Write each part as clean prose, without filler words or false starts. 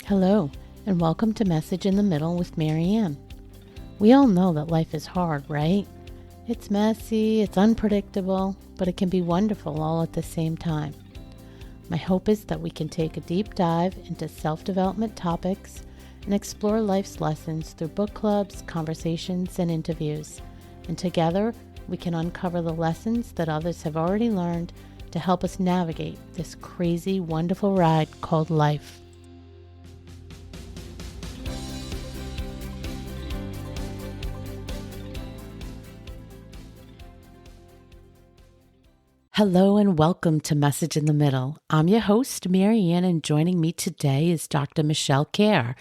Hello, and welcome to Message in the Middle with Marianne. We all know that life is hard, right? It's messy, it's unpredictable, but it can be wonderful all at the same time. My hope is that we can take a deep dive into self-development topics and explore life's lessons through book clubs, conversations, and interviews. And together, we can uncover the lessons that others have already learned to help us navigate this crazy, wonderful ride called life. Hello and welcome to Message in the Middle. I'm your host, Marianne, and joining me today is Dr. Michele Kehrer,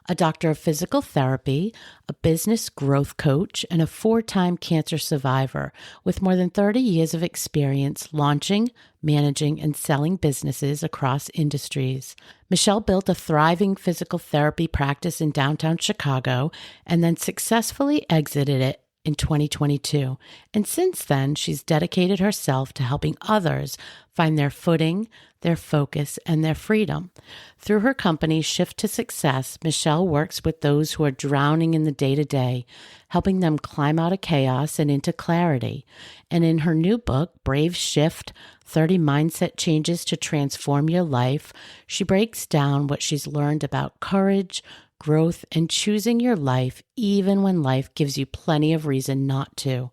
a doctor of physical therapy, a business growth coach, and a 4-time cancer survivor with more than 30 years of experience launching, managing, and selling businesses across industries. Michele built a thriving physical therapy practice in downtown Chicago and then successfully exited it in 2022. And since then, she's dedicated herself to helping others find their footing, their focus, and their freedom. Through her company, Shift to Success, Michele works with those who are drowning in the day-to-day, helping them climb out of chaos and into clarity. And in her new book, Brave Shift, 30 Mindset Changes to Transform Your Life, she breaks down what she's learned about courage, growth, and choosing your life even when life gives you plenty of reason not to.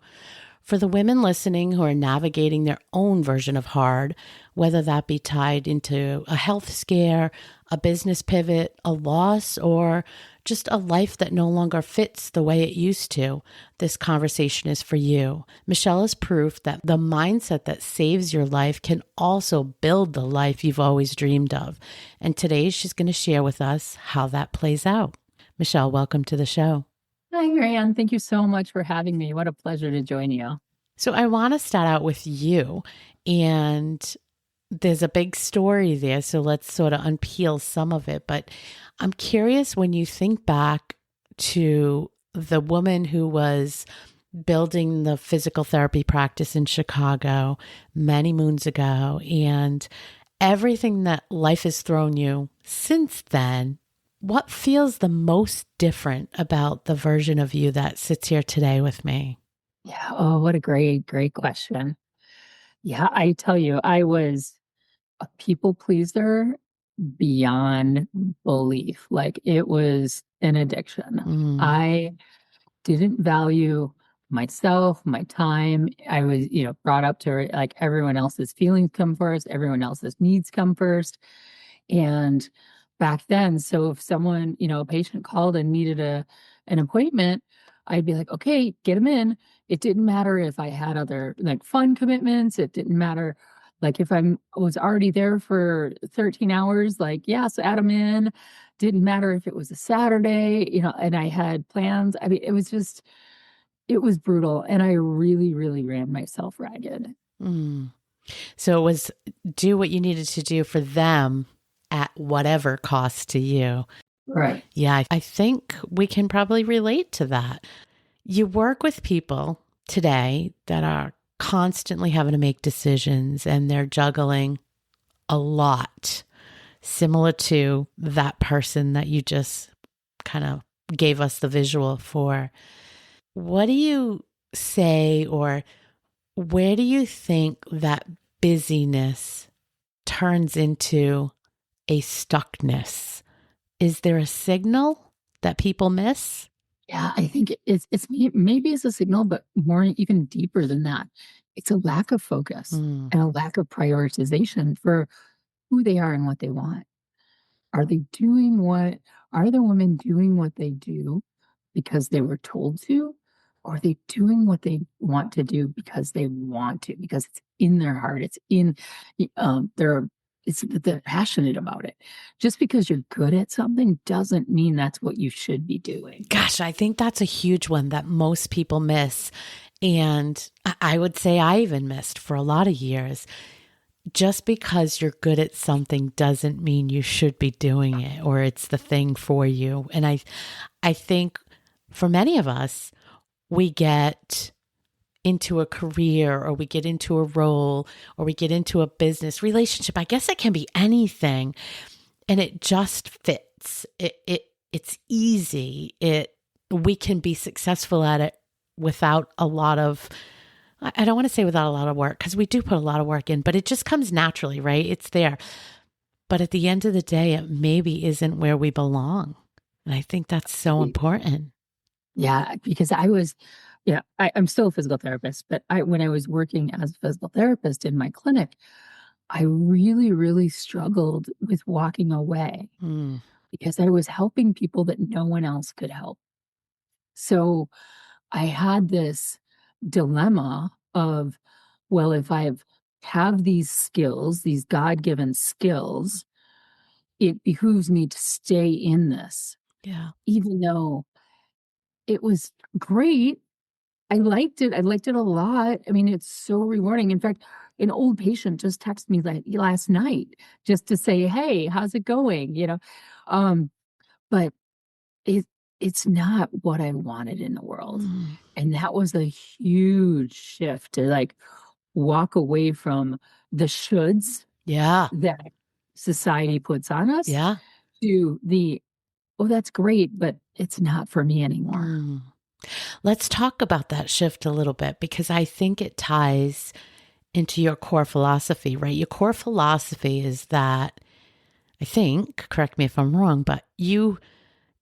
For the women listening who are navigating their own version of hard, whether that be tied into a health scare, a business pivot, a loss, or just a life that no longer fits the way it used to, this conversation is for you. Michele is proof that the mindset that saves your life can also build the life you've always dreamed of. And today she's going to share with us how that plays out. Michele, welcome to the show. Hi, Marianne. Thank you so much for having me. What a pleasure to join you. So I want to start out with you, and there's a big story there, so let's sort of unpeel some of it. But I'm curious, when you think back to the woman who was building the physical therapy practice in Chicago many moons ago, and everything that life has thrown you since then, what feels the most different about the version of you that sits here today with me? Yeah. Oh, what a great question. Yeah. I tell you, I was a people pleaser beyond belief. Like it was an addiction. I didn't value myself, my time. I was, brought up to like everyone else's feelings come first, everyone else's needs come first. And back then, so if someone, a patient called and needed an appointment, I'd be like, okay, get them in. It didn't matter if I had other like fun commitments. It didn't matter. Like if I was already there for 13 hours, like, yes, add them in. Didn't matter if it was a Saturday, and I had plans. I mean, it was brutal. And I really, really ran myself ragged. So it was do what you needed to do for them at whatever cost to you. Right. Yeah, I think we can probably relate to that. You work with people today that are constantly having to make decisions, and they're juggling a lot, similar to that person that you just kind of gave us the visual for. What do you say, or where do you think that busyness turns into a stuckness? Is there a signal that people miss? Yeah, I think maybe it's a signal, but more even deeper than that. It's a lack of focus and a lack of prioritization for who they are and what they want. Are the women doing what they do because they were told to? Or are they doing what they want to do because they want to, because it's in their heart, it's in they're passionate about it. Just because you're good at something doesn't mean that's what you should be doing. Gosh, I think that's a huge one that most people miss. And I would say I even missed for a lot of years. Just because you're good at something doesn't mean you should be doing it or it's the thing for you. And I think for many of us, we get into a career, or we get into a role, or we get into a business relationship. I guess it can be anything. And it just fits. it's easy. We can be successful at it without a lot of, I don't want to say without a lot of work, because we do put a lot of work in, but it just comes naturally, right? It's there. But at the end of the day, it maybe isn't where we belong. And I think that's so important. Yeah, because I'm still a physical therapist, but when I was working as a physical therapist in my clinic, I really, really struggled with walking away Mm, because I was helping people that no one else could help. So I had this dilemma of, well, if have these skills, these God-given skills, it behooves me to stay in this, yeah. even though it was great. I liked it. I liked it a lot. I mean, it's so rewarding. In fact, an old patient just texted me like last night just to say, "Hey, how's it going?" Um, but it it's not what I wanted in the world. Mm, And that was a huge shift to like walk away from the shoulds yeah. that society puts on us Yeah. to the, oh, that's great, but it's not for me anymore. Mm. Let's talk about that shift a little bit because I think it ties into your core philosophy, right? Your core philosophy is that, I think, correct me if I'm wrong, but you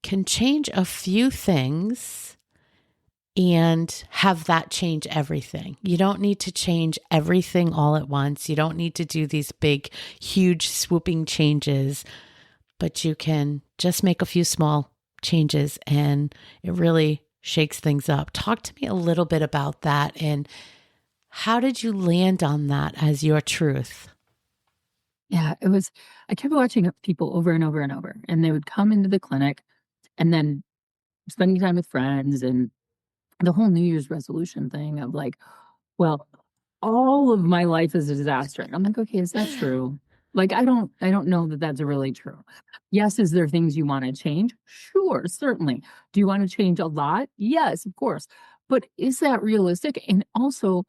can change a few things and have that change everything. You don't need to change everything all at once. You don't need to do these big, huge, swooping changes, but you can just make a few small changes and it really shakes things up. Talk to me a little bit about that and how did you land on that as your truth? Yeah, I kept watching people over and over and over, and they would come into the clinic and then spending time with friends and the whole New Year's resolution thing of like, well, all of my life is a disaster. And I'm like, okay, is that true? Like, I don't know that that's really true. Yes, is there things you want to change? Sure, certainly. Do you want to change a lot? Yes, of course. But is that realistic? And also,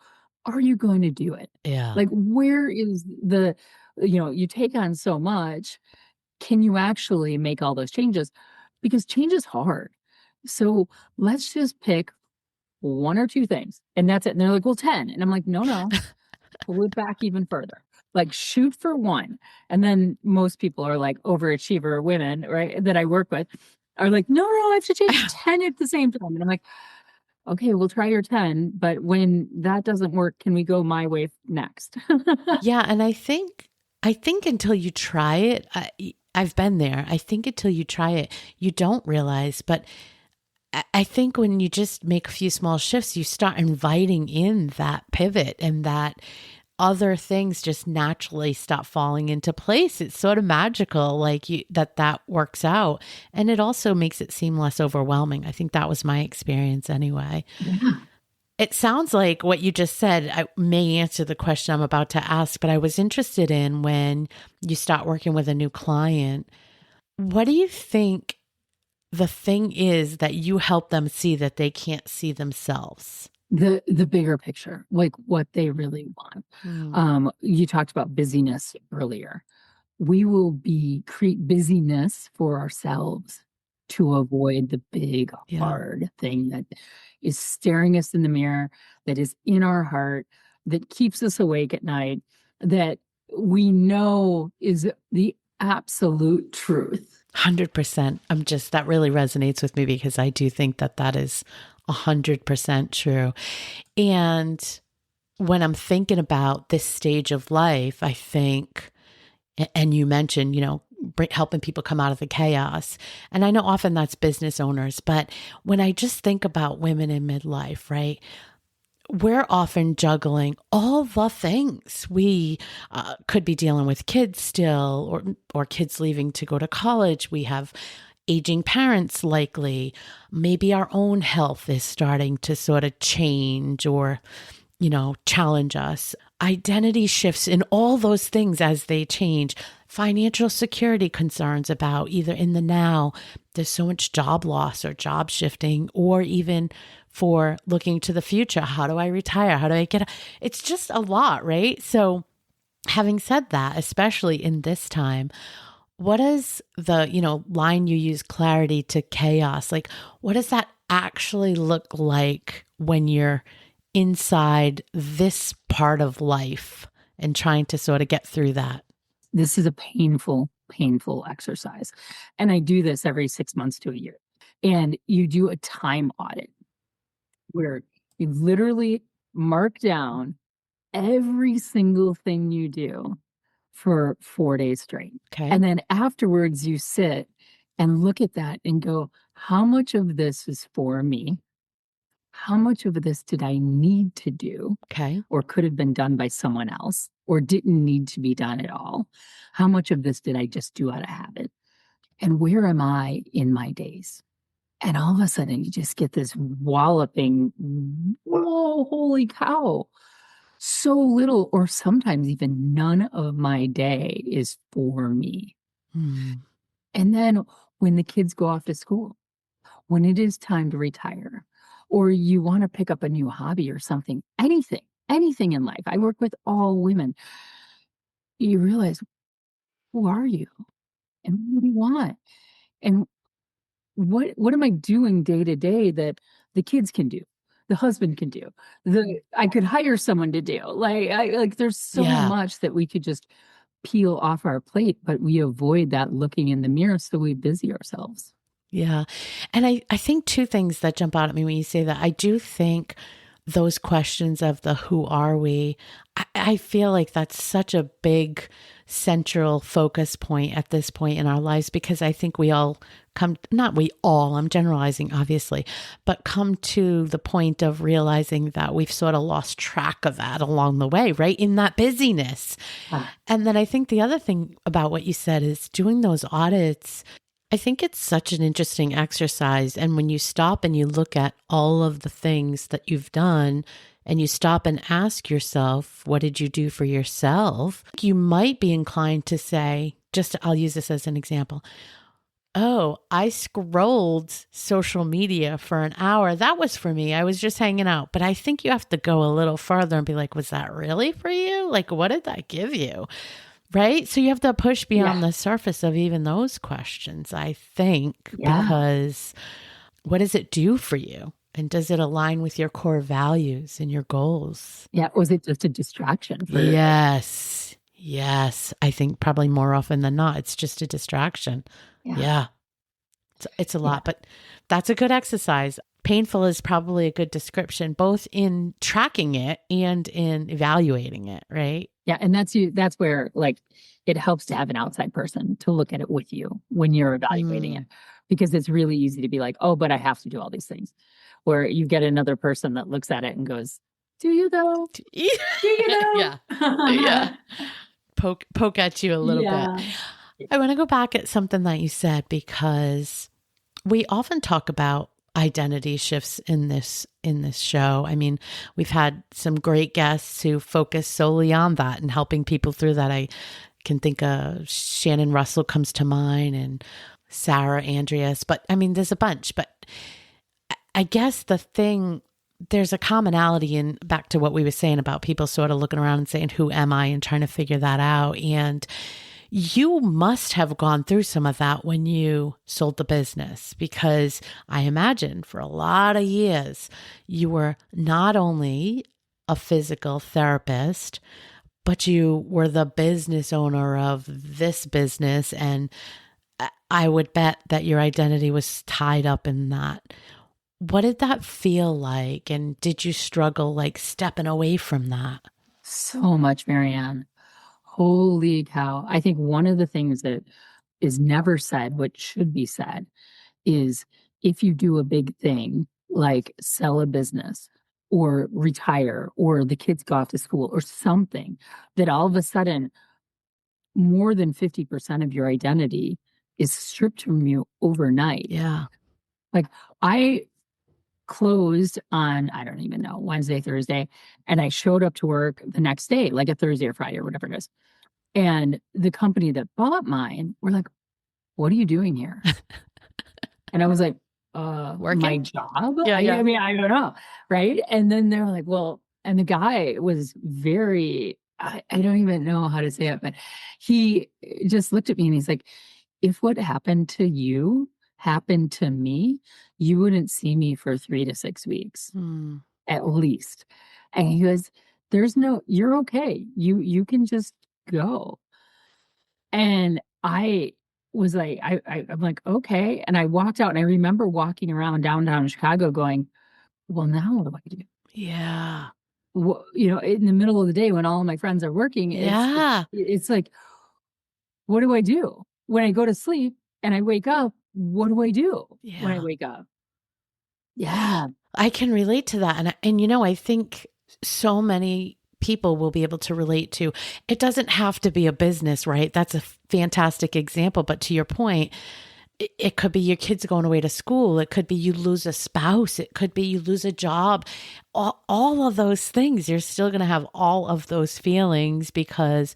are you going to do it? Yeah. Like, where is you take on so much. Can you actually make all those changes? Because change is hard. So let's just pick one or two things, and that's it. And they're like, well, 10. And I'm like, no, no, pull it back even further. Like shoot for one. And then most people are like overachiever women, right? That I work with are like, no, no, I have to change 10 at the same time. And I'm like, okay, we'll try your 10. But when that doesn't work, can we go my way next? Yeah, and I think until you try it, I've been there. I think until you try it, you don't realize. But I think when you just make a few small shifts, you start inviting in that pivot and that other things just naturally stop falling into place. It's sort of magical, like that works out. And it also makes it seem less overwhelming. I think that was my experience anyway. Yeah. It sounds like what you just said I may answer the question I'm about to ask, but I was interested in when you start working with a new client, what do you think the thing is that you help them see that they can't see themselves? The bigger picture, like what they really want. Mm, You talked about busyness earlier. We will create busyness for ourselves to avoid the big yeah, hard thing that is staring us in the mirror, that is in our heart, that keeps us awake at night, that we know is the absolute truth. 100%. That really resonates with me because I do think that that is 100% true. And when I'm thinking about this stage of life, I think, and you mentioned, helping people come out of the chaos. And I know often that's business owners, but when I just think about women in midlife, right? We're often juggling all the things. We could be dealing with kids still, or kids leaving to go to college. We have aging parents likely. Maybe our own health is starting to sort of change or challenge us. Identity shifts in all those things as they change. Financial security concerns about either in the now, there's so much job loss or job shifting, or even for looking to the future. How do I retire? How do I get? It's just a lot, right? So, having said that, especially in this time, what is the, line you use, clarity to chaos? Like, what does that actually look like when you're inside this part of life and trying to sort of get through that? This is a painful, painful exercise. And I do this every 6 months to a year. And you do a time audit where you literally mark down every single thing you do for 4 days straight. Okay. And then afterwards, you sit and look at that and go, how much of this is for me? How much of this did I need to do Okay. or could have been done by someone else or didn't need to be done at all? How much of this did I just do out of habit? And where am I in my days? And all of a sudden, you just get this walloping, whoa, holy cow. So little, or sometimes even none of my day is for me. Hmm. And then when the kids go off to school, when it is time to retire, or you want to pick up a new hobby or something, anything in life. I work with all women. You realize, who are you? And what do you want? And what am I doing day to day that the kids can do, the husband can do, I could hire someone to do. Like there's so Yeah. much that we could just peel off our plate, but we avoid that looking in the mirror, so we busy ourselves. Yeah. And I think two things that jump out at me when you say that. I do think those questions of the who are we, I feel like that's such a big central focus point at this point in our lives, because I think we all not we all, I'm generalizing obviously, but come to the point of realizing that we've sort of lost track of that along the way, right? In that busyness. Ah, And then I think the other thing about what you said is doing those audits. I think it's such an interesting exercise. And when you stop and you look at all of the things that you've done and you stop and ask yourself, what did you do for yourself? You might be inclined to say, I'll use this as an example. Oh, I scrolled social media for an hour. That was for me. I was just hanging out. But I think you have to go a little further and be like, was that really for you? Like, what did that give you? Right? So you have to push beyond yeah, the surface of even those questions, I think, yeah, because what does it do for you? And does it align with your core values and your goals? yeah. Was it just a distraction for like, Yes. Yes. I think probably more often than not, it's just a distraction. yeah, Yeah. It's a yeah. lot, but that's a good exercise. Painful is probably a good description, both in tracking it and in evaluating it, right? Yeah, and that's where, like, it helps to have an outside person to look at it with you when you're evaluating it, Mm. because it's really easy to be like, "Oh, but I have to do all these things." Where you get another person that looks at it and goes, "Do you though? Do you Yeah. though?" Yeah. Poke at you a little bit. Yeah. I want to go back at something that you said, because we often talk about identity shifts in this show. I mean, we've had some great guests who focus solely on that and helping people through that. I can think of Shannon Russell comes to mind, and Sarah Andreas, but I mean, there's a bunch. But I guess there's a commonality in, back to what we were saying about people sort of looking around and saying, who am I? And trying to figure that out. And you must have gone through some of that when you sold the business, because I imagine for a lot of years, you were not only a physical therapist, but you were the business owner of this business. And I would bet that your identity was tied up in that. What did that feel like? And did you struggle like stepping away from that? So much, Marianne. Holy cow. I think one of the things that is never said, what should be said, is if you do a big thing like sell a business or retire or the kids go off to school or something, that all of a sudden more than 50% of your identity is stripped from you overnight. Yeah. Like, I closed on, I don't even know, Wednesday, Thursday, and I showed up to work the next day, like a Thursday or Friday or whatever it is. And the company that bought mine were like, "What are you doing here?" And I was like, my Working? job? Yeah, I yeah. mean, I don't know, right?" And then they're like, "Well," and the guy was very I don't even know how to say it, but he just looked at me and he's like, if what happened to you happened to me, you wouldn't see me for 3 to 6 weeks Mm, at least. And he goes, there's no, you're okay. You can just go. And I was like, I'm like, okay. And I walked out and I remember walking around downtown Chicago going, well, now what do I do? yeah. In the middle of the day when all of my friends are working, Yeah. it's like, what do I do when I go to sleep and I wake up? What do I do when I Yeah. wake up? Yeah. I can relate to that. And I think so many people will be able to relate to it. Doesn't have to be a business, right? That's a fantastic example. But to your point, it could be your kids going away to school. It could be you lose a spouse. It could be you lose a job. All of those things, you're still going to have all of those feelings because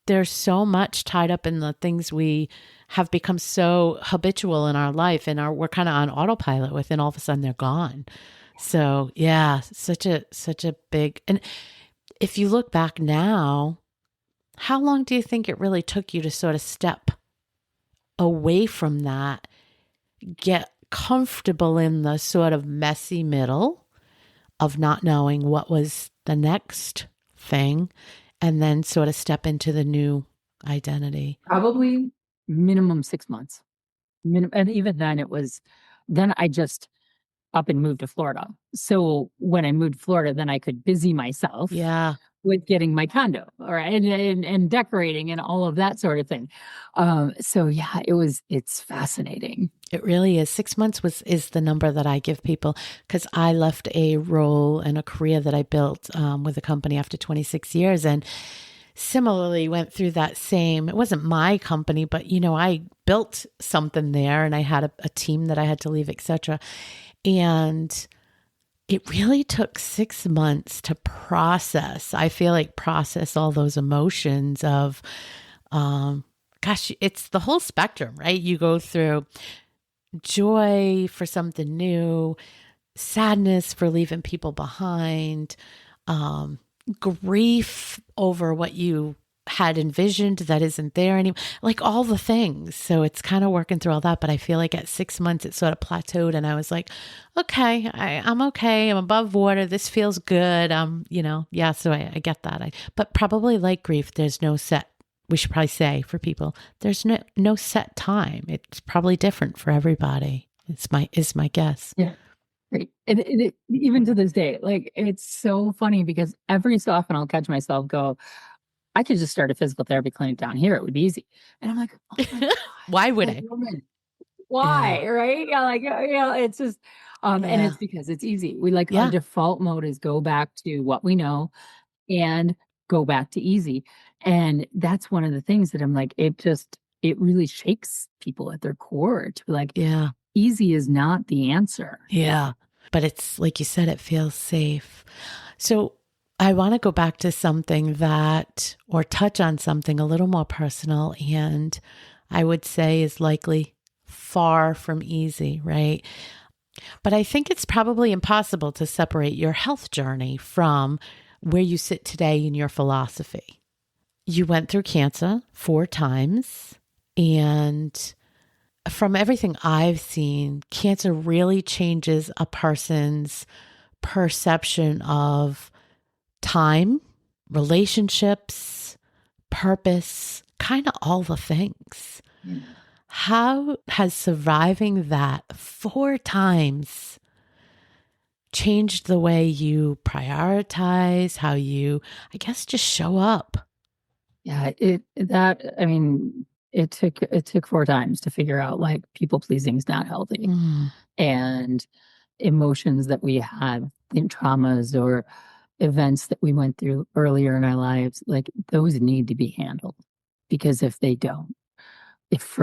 there's so much tied up in the things we have become so habitual in our life and we're kind of on autopilot with, and all of a sudden they're gone. So yeah, such a big, and if you look back now, how long do you think it really took you to sort of step away from that, get comfortable in the sort of messy middle of not knowing what was the next thing, and then sort of step into the new identity? Probably minimum 6 months. And even then then I just up and moved to Florida. So when I moved to Florida, then I could busy myself Yeah, with getting my condo, or and decorating and all of that sort of thing. So yeah, it's fascinating. it really is. 6 months is the number that I give people because I left a role and a career that I built with a company after 26 years, and similarly went through that same. It wasn't my company, but I built something there, and I had a team that I had to leave, etc. And it really took 6 months to process. I feel like process all those emotions of, gosh, it's the whole spectrum, right? You go through joy for something new, sadness for leaving people behind, um, grief over what you had envisioned that isn't there anymore, like all the things. So it's kind of working through all that. But I feel like at 6 months, it sort of plateaued, and I was like, okay, I'm okay. I'm above water. This feels good. Yeah. So I get that. But probably like grief, there's no set. We should probably say for people, there's no set time. It's probably different for everybody. Is my guess. Yeah. Right. Even to this day, like it's so funny because every so often I'll catch myself go, I could just start a physical therapy clinic down here. It would be easy. And I'm like, oh my God, Why would like I? woman, Yeah. why? Right. Yeah. Like, it's just, and Yeah. it's because it's easy. We like our Yeah. default mode is go back to what we know and go back to easy. And that's one of the things that I'm like, it really shakes people at their core to be like, Yeah. easy is not the answer. Yeah. But it's like you said, it feels safe. So I want to go back to something or touch on something a little more personal, and I would say is likely far from easy, right? But I think it's probably impossible to separate your health journey from where you sit today in your philosophy. You went through cancer 4 times, and from everything I've seen, cancer really changes a person's perception of time, relationships, purpose, kind of all the things. Yeah. How has surviving that 4 times changed the way you prioritize, how you, I guess, just show up? Yeah, it took 4 times to figure out like people pleasing is not healthy, Mm, and emotions that we had in traumas or events that we went through earlier in our lives, like those need to be handled. Because if they don't, if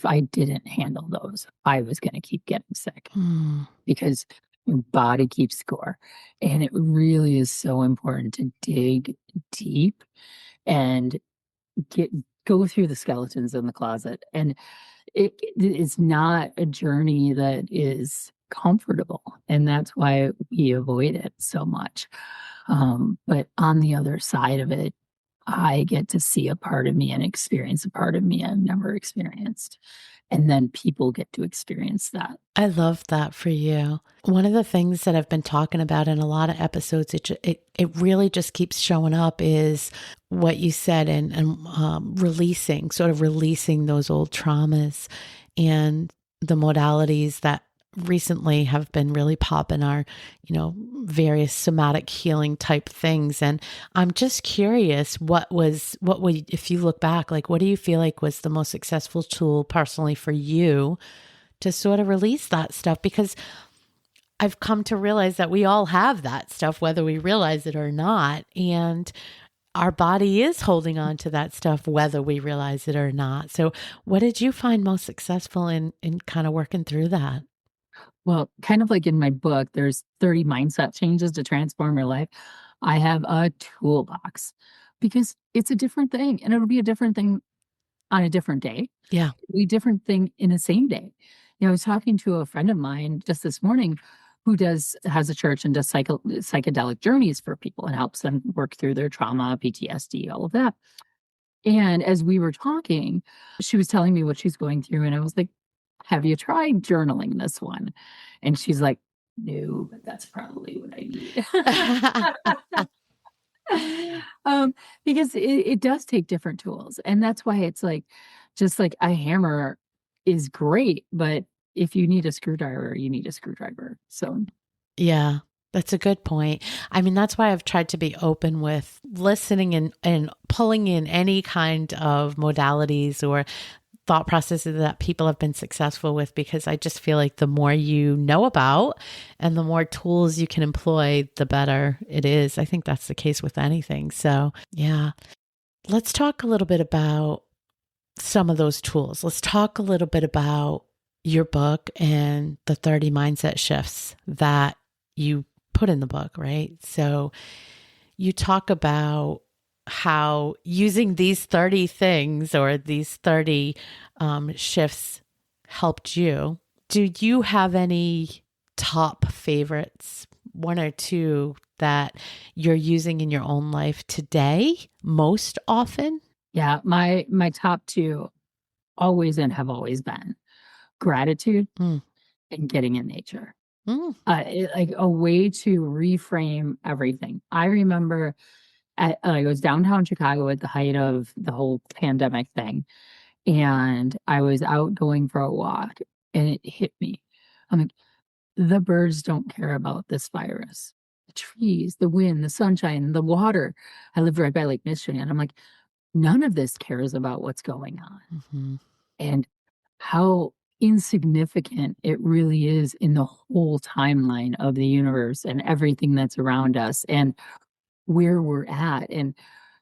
I didn't handle those, I was going to keep getting sick mm, because your body keeps score. And it really is so important to dig deep and get go through the skeletons in the closet. And it's not a journey that is comfortable, and that's why we avoid it so much. But on the other side of it, I get to see a part of me and experience a part of me I've never experienced. And then people get to experience that. I love that for you. One of the things that I've been talking about in a lot of episodes, it really just keeps showing up is what you said and sort of releasing those old traumas and the modalities that recently have been really popping are, various somatic healing type things. And I'm just curious, if you look back, like, what do you feel like was the most successful tool personally for you to sort of release that stuff? Because I've come to realize that we all have that stuff, whether we realize it or not. And our body is holding on to that stuff, whether we realize it or not. So what did you find most successful in kind of working through that? Well, kind of like in my book, there's 30 mindset changes to transform your life. I have a toolbox because it's a different thing and it'll be a different thing on a different day. Yeah. It'll be a different thing in the same day. I was talking to a friend of mine just this morning who has a church and does psychedelic journeys for people and helps them work through their trauma, PTSD, all of that. And as we were talking, she was telling me what she's going through. And I was like, have you tried journaling this one? And she's like, no, but that's probably what I need. Because it does take different tools. And that's why it's like, just like a hammer is great, but if you need a screwdriver, you need a screwdriver. So Yeah, that's a good point. I mean, that's why I've tried to be open with listening and pulling in any kind of modalities or thought processes that people have been successful with, because I just feel like the more you know about and the more tools you can employ, the better it is. I think that's the case with anything. So, yeah. Let's talk a little bit about some of those tools. Let's talk a little bit about your book and the 30 mindset shifts that you put in the book, right? So you talk about how using these 30 things or these 30 shifts helped you. Do you have any top favorites, one or two that you're using in your own life today most often? yeah, my top two always and have always been gratitude Mm. and getting in nature. Mm. Like a way to reframe everything. I remember I was downtown Chicago at the height of the whole pandemic thing, and I was out going for a walk, and it hit me. I'm like, the birds don't care about this virus. The trees, the wind, the sunshine, the water. I lived right by Lake Michigan. I'm like, none of this cares about what's going on. Mm-hmm. And how insignificant it really is in the whole timeline of the universe and everything that's around us and where we're at. And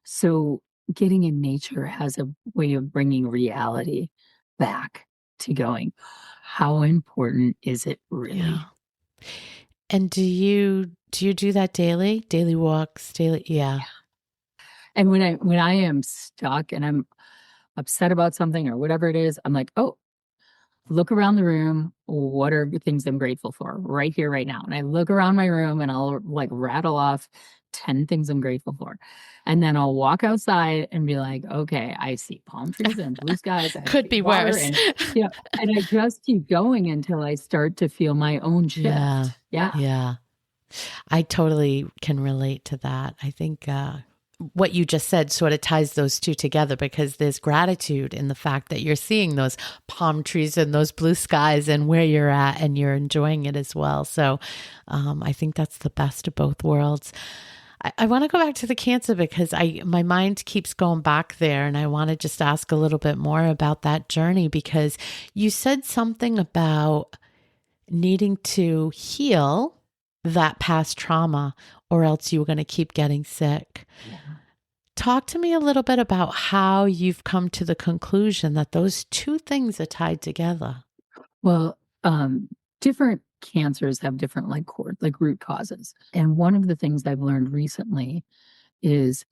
so getting in nature has a way of bringing reality back to going, how important is it really? Yeah. And do you do that daily? Daily walks, daily, yeah. And when I am stuck and I'm upset about something or whatever it is, I'm like, oh, look around the room. What are the things I'm grateful for right here, right now? And I look around my room and I'll like rattle off 10 things I'm grateful for. And then I'll walk outside and be like, okay, I see palm trees and blue skies. I Could be water worse. and I just keep going until I start to feel my own shift. Yeah. Yeah. Yeah. I totally can relate to that. I think what you just said sort of ties those two together, because there's gratitude in the fact that you're seeing those palm trees and those blue skies and where you're at and you're enjoying it as well. So I think that's the best of both worlds. I want to go back to the cancer because my mind keeps going back there, and I want to just ask a little bit more about that journey, because you said something about needing to heal that past trauma or else you were going to keep getting sick. Yeah. Talk to me a little bit about how you've come to the conclusion that those two things are tied together. Well, different cancers have different like root causes. And one of the things I've learned recently is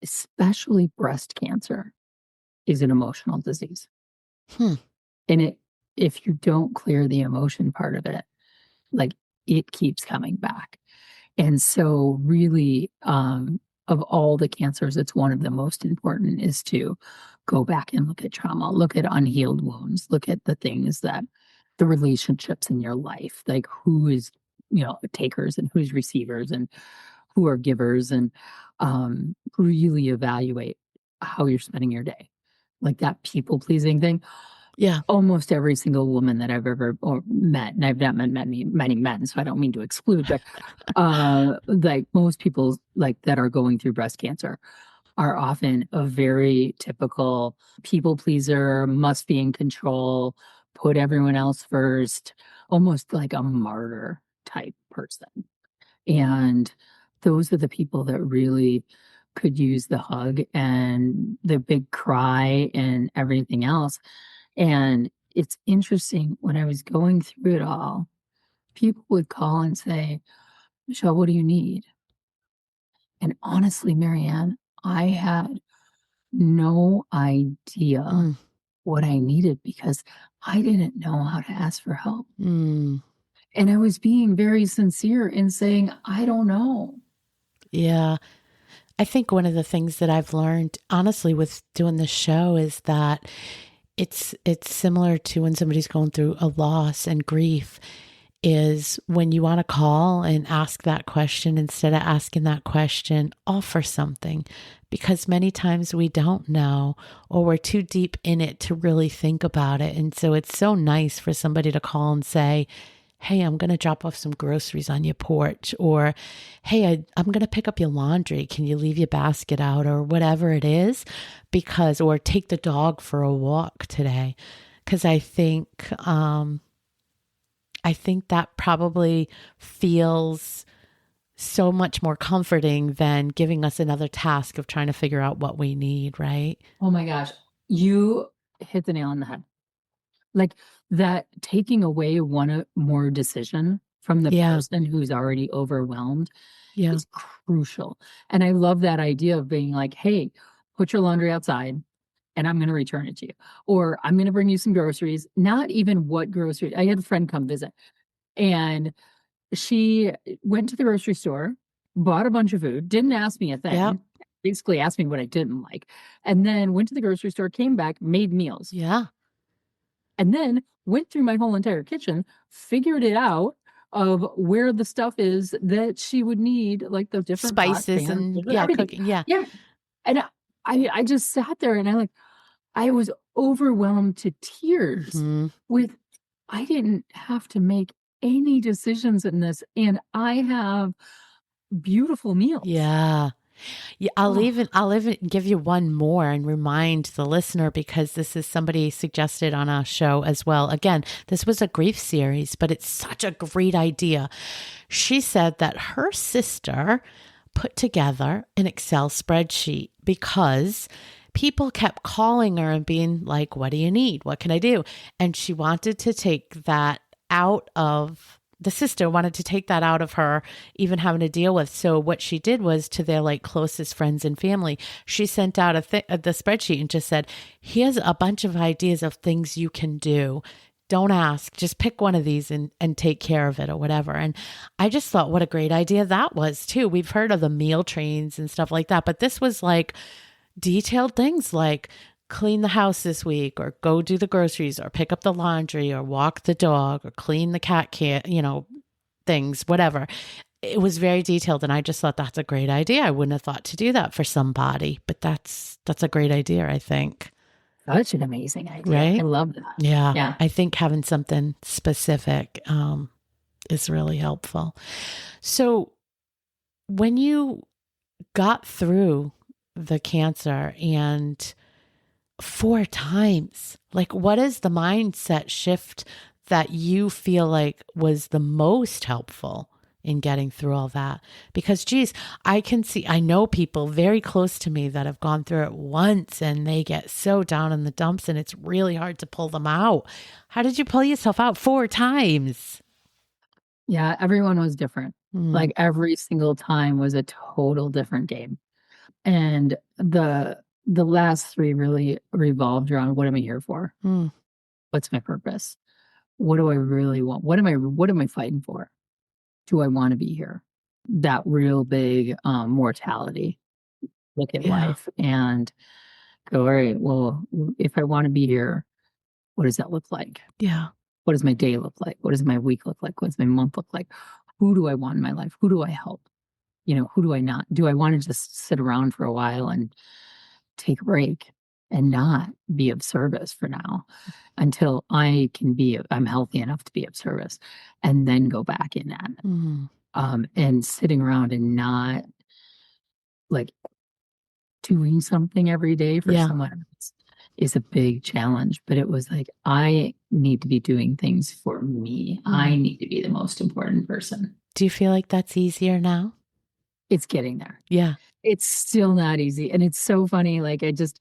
especially breast cancer is an emotional disease. Hmm. And if you don't clear the emotion part of it, like it keeps coming back. And so really, of all the cancers, it's one of the most important is to go back and look at trauma, look at unhealed wounds, look at the things that the relationships in your life, like who is, takers and who's receivers and who are givers, and really evaluate how you're spending your day. Like that people pleasing thing. Yeah. Almost every single woman that I've ever or met, and I've not met many men, so I don't mean to exclude, but like most people like that are going through breast cancer are often a very typical people pleaser, must be in control, put everyone else first, almost like a martyr type person. And those are the people that really could use the hug and the big cry and everything else. And it's interesting, when I was going through it all, people would call and say, Michelle, what do you need? And honestly, Marianne, I had no idea Mm, what I needed because I didn't know how to ask for help. mm, And I was being very sincere in saying, I don't know. yeah. I think one of the things that I've learned, honestly, with doing this show is that it's similar to when somebody's going through a loss and grief, is when you want to call and ask that question, instead of asking that question, offer something, because many times we don't know, or we're too deep in it to really think about it. And so it's so nice for somebody to call and say, hey, I'm going to drop off some groceries on your porch, or hey, I'm going to pick up your laundry. Can you leave your basket out, or whatever it is? Because, or take the dog for a walk today. Because I think that probably feels so much more comforting than giving us another task of trying to figure out what we need, right? Oh my gosh, you hit the nail on the head. Like that, taking away one more decision from the Yeah. person who's already overwhelmed Yeah. is crucial. And I love that idea of being like, hey, put your laundry outside and I'm going to return it to you. Or I'm going to bring you some groceries, not even what groceries. I had a friend come visit and she went to the grocery store, bought a bunch of food, didn't ask me a Yeah. thing, basically asked me what I didn't like, and then went to the grocery store, came back, made meals, Yeah. and then went through my whole entire kitchen, figured it out of where the stuff is that she would need, like the different pots, Spices pans, and yeah, everything. cooking. Yeah. Yeah. And I just sat there and I was overwhelmed to tears Hmm. with, I didn't have to make any decisions in this, and I have beautiful meals. Yeah. Yeah, Oh, I'll even give you one more and remind the listener, because this is somebody suggested on a show as well. Again, this was a grief series, but it's such a great idea. She said that her sister put together an Excel spreadsheet because people kept calling her and being like, what do you need? What can I do? And she wanted to take that out of the sister wanted to take that out of her even having to deal with. So what she did was, to their like closest friends and family, she sent out the spreadsheet and just said, here's a bunch of ideas of things you can do. Don't ask, just pick one of these and take care of it, or whatever. And I just thought what a great idea that was too. We've heard of the meal trains and stuff like that, but this was like detailed things like clean the house this week, or go do the groceries, or pick up the laundry, or walk the dog, or clean the cat can, things, whatever. It was very detailed, and I just thought that's a great idea. I wouldn't have thought to do that for somebody, but that's a great idea, I think. such an amazing idea. I Right? love that. Yeah. Yeah. I think having something specific is really helpful. So when you got through the cancer, and 4 times, like, what is the mindset shift that you feel like was the most helpful in getting through all that? Because geez, I know people very close to me that have gone through it once, and they get so down in the dumps, and it's really hard to pull them out. How did you pull yourself out 4 times? Yeah. Everyone was different. Mm, Like every single time was a total different game. And the last three really revolved around, what am I here for? mm, What's my purpose? What do I really want? What am I fighting for? Do I want to be here? that real big mortality look at Yeah. life and go, all right, well, if I want to be here, what does that look like? Yeah. What does my day look like? What does my week look like? What does my month look like? Who do I want in my life? Who do I help? Who do I not? Do I want to just sit around for a while and take a break and not be of service for now until I'm healthy enough to be of service and then go back in that. And sitting around and not like doing something every day for Yeah. someone else is a big challenge. But it was like, I need to be doing things for me. I need to be the most important person. Do you feel like that's easier now? It's getting there. Yeah. It's still not easy. And it's so funny. Like, I just,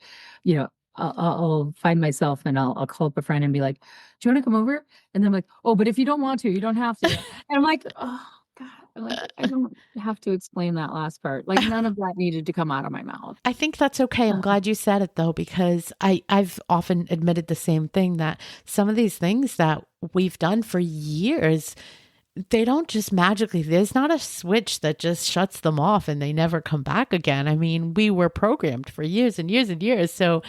I'll find myself and I'll call up a friend and be like, do you want to come over? And then I'm like, oh, but if you don't want to, you don't have to. And I'm like, oh God, I don't have to explain that last part. Like, none of that needed to come out of my mouth. I think that's okay. I'm glad you said it though, because I've often admitted the same thing, that some of these things that we've done for years, they don't just magically, there's not a switch that just shuts them off and they never come back again. I mean, we were programmed for years and years and years. So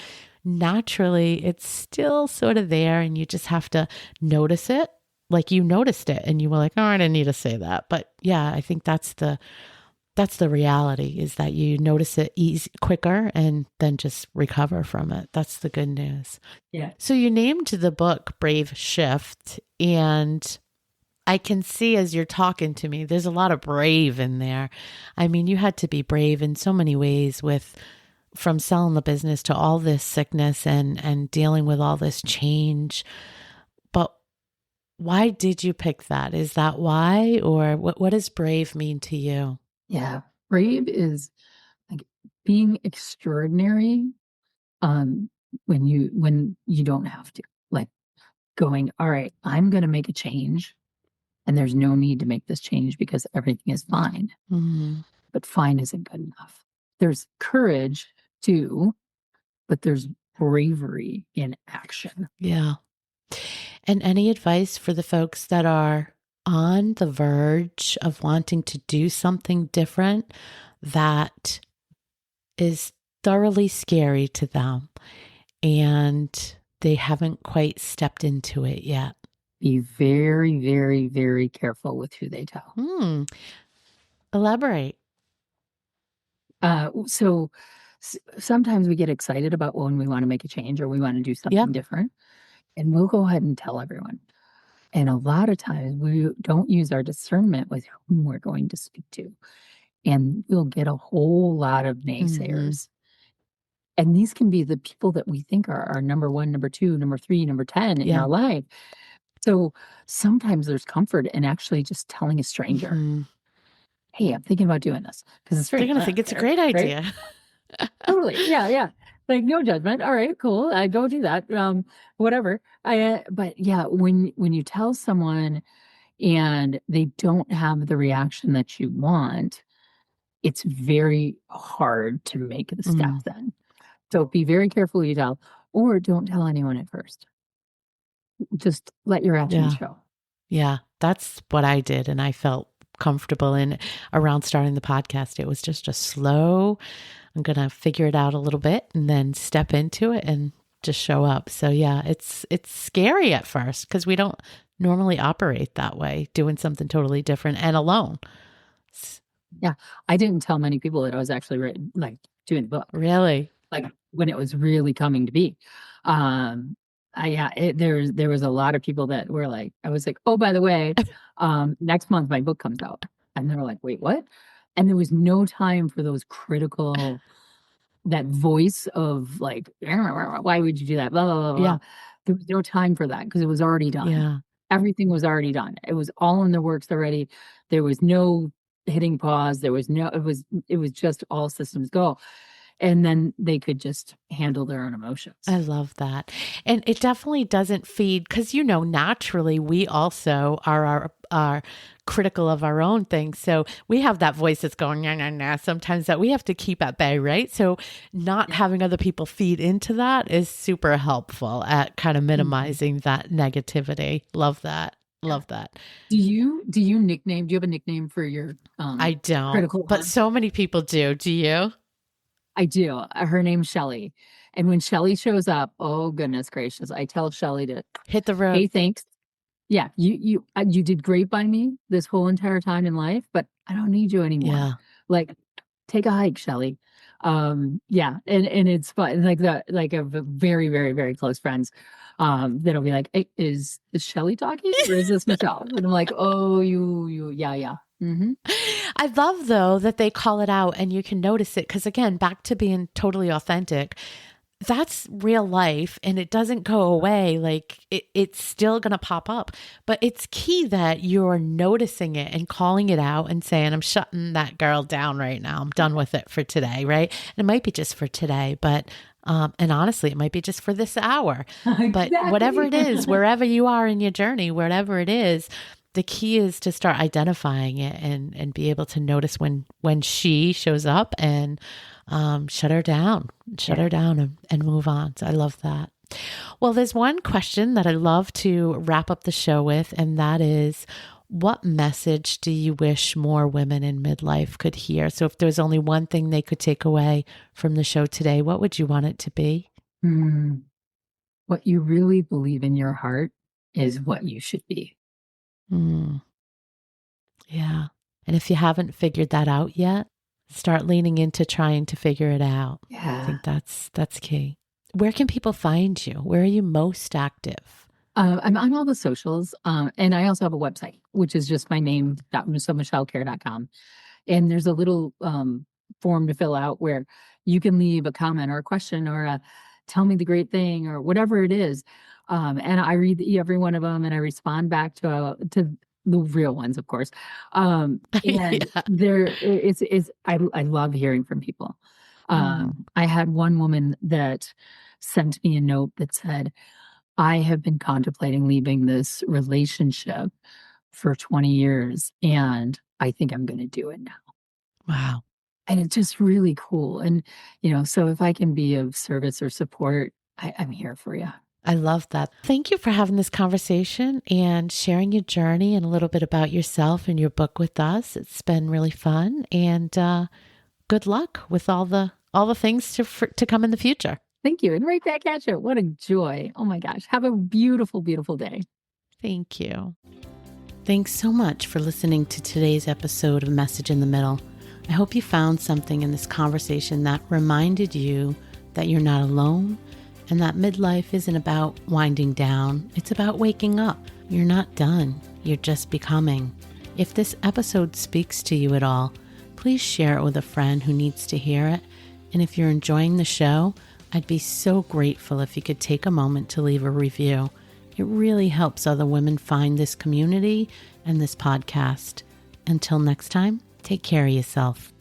naturally, it's still sort of there and you just have to notice it. Like you noticed it and you were like, oh, I didn't need to say that. But yeah, I think that's the reality, is that you notice it quicker and then just recover from it. That's the good news. Yeah. So you named the book Brave Shift, and I can see as you're talking to me, there's a lot of brave in there. I mean, you had to be brave in so many ways, from selling the business to all this sickness and dealing with all this change. But why did you pick that? Is that why? Or what does brave mean to you? Yeah. Brave is like being extraordinary when you don't have to. Like going, all right, I'm going to make a change and there's no need to make this change because everything is fine. But fine isn't good enough. There's courage too, but there's bravery in action. Yeah. And any advice for the folks that are on the verge of wanting to do something different that is thoroughly scary to them and they haven't quite stepped into it yet? Be very, very, very careful with who they tell. Elaborate. So sometimes we get excited about when we want to make a change or we want to do something different, and we'll go ahead and tell everyone. And a lot of times we don't use our discernment with whom we're going to speak to. And we'll get a whole lot of naysayers. And these can be the people that we think are our number one, number two, number three, number 10 in our life. So sometimes there's comfort in actually just telling a stranger, hey, I'm thinking about doing this. Because they're going to think it's a great idea. Right? Totally. Yeah. Like, no judgment. All right, cool. I go do that. Whatever. But yeah, when you tell someone and they don't have the reaction that you want, it's very hard to make the step then. So be very careful who you tell, or don't tell anyone at first. Just let your actions show. Yeah, that's what I did. And I felt comfortable in around starting the podcast. It was just a slow, I'm going to figure it out a little bit and then step into it and just show up. So yeah, it's scary at first because we don't normally operate that way, doing something totally different and alone. Yeah. I didn't tell many people that I was actually doing the book. Really? Like when it was really coming to be. There was a lot of people that were like, I was like, oh, by the way, next month my book comes out. And they were like, wait, what? And there was no time for those critical, that voice of like, why would you do that? Blah, blah, blah, blah. Yeah. There was no time for that because it was already done. Yeah. Everything was already done. It was all in the works already. There was no hitting pause. It was just all systems go. And then they could just handle their own emotions. I love that. And it definitely doesn't feed, because, naturally we also are critical of our own things. So we have that voice that's going, nah, nah, nah, sometimes that we have to keep at bay, right? So not having other people feed into that is super helpful at kind of minimizing that negativity. Love that. Love that. Do you nickname? Do you have a nickname for your I don't, critical but one? so many people do. Do you? I do. Her name's Shelly. And when Shelly shows up, oh goodness gracious, I tell Shelly to, Hit the road. hey, thanks. Yeah, you did great by me this whole entire time in life, but I don't need you anymore. Yeah. Like, take a hike, Shelly. Yeah, and it's fun. Like a very, very, very close friends. That'll be like, hey, is Shelly talking or is this Michelle? And I'm like, oh, yeah, yeah. Mm-hmm. I love though that they call it out and you can notice it because again, back to being totally authentic. That's real life and it doesn't go away. Like it's still going to pop up, but it's key that you're noticing it and calling it out and saying, I'm shutting that girl down right now. I'm done with it for today. Right. And it might be just for today, but, and honestly, it might be just for this hour, but Exactly. whatever it is, wherever you are in your journey, wherever it is, the key is to start identifying it and be able to notice when she shows up and shut her down and move on. So I love that. Well, there's one question that I love to wrap up the show with, and that is, what message do you wish more women in midlife could hear? So if there's only one thing they could take away from the show today, what would you want it to be? What you really believe in your heart is what you should be. Yeah. And if you haven't figured that out yet, start leaning into trying to figure it out. Yeah. I think that's key. Where can people find you? Where are you most active? I'm on all the socials. And I also have a website, which is just my name, so michellekehrer.com. And there's a little form to fill out where you can leave a comment or a question or tell me the great thing or whatever it is. And I read every one of them and I respond back to the real ones, of course. And Yeah. I love hearing from people. I had one woman that sent me a note that said, I have been contemplating leaving this relationship for 20 years and I think I'm going to do it now. Wow. And it's just really cool. And, so if I can be of service or support, I'm here for you. I love that. Thank you for having this conversation and sharing your journey and a little bit about yourself and your book with us. It's been really fun, and good luck with all the things to come in the future. Thank you. And right back at you. What a joy. Oh my gosh. Have a beautiful, beautiful day. Thank you. Thanks so much for listening to today's episode of Message in the Middle. I hope you found something in this conversation that reminded you that you're not alone and that midlife isn't about winding down. It's about waking up. You're not done. You're just becoming. If this episode speaks to you at all, please share it with a friend who needs to hear it. And if you're enjoying the show, I'd be so grateful if you could take a moment to leave a review. It really helps other women find this community and this podcast. Until next time, take care of yourself.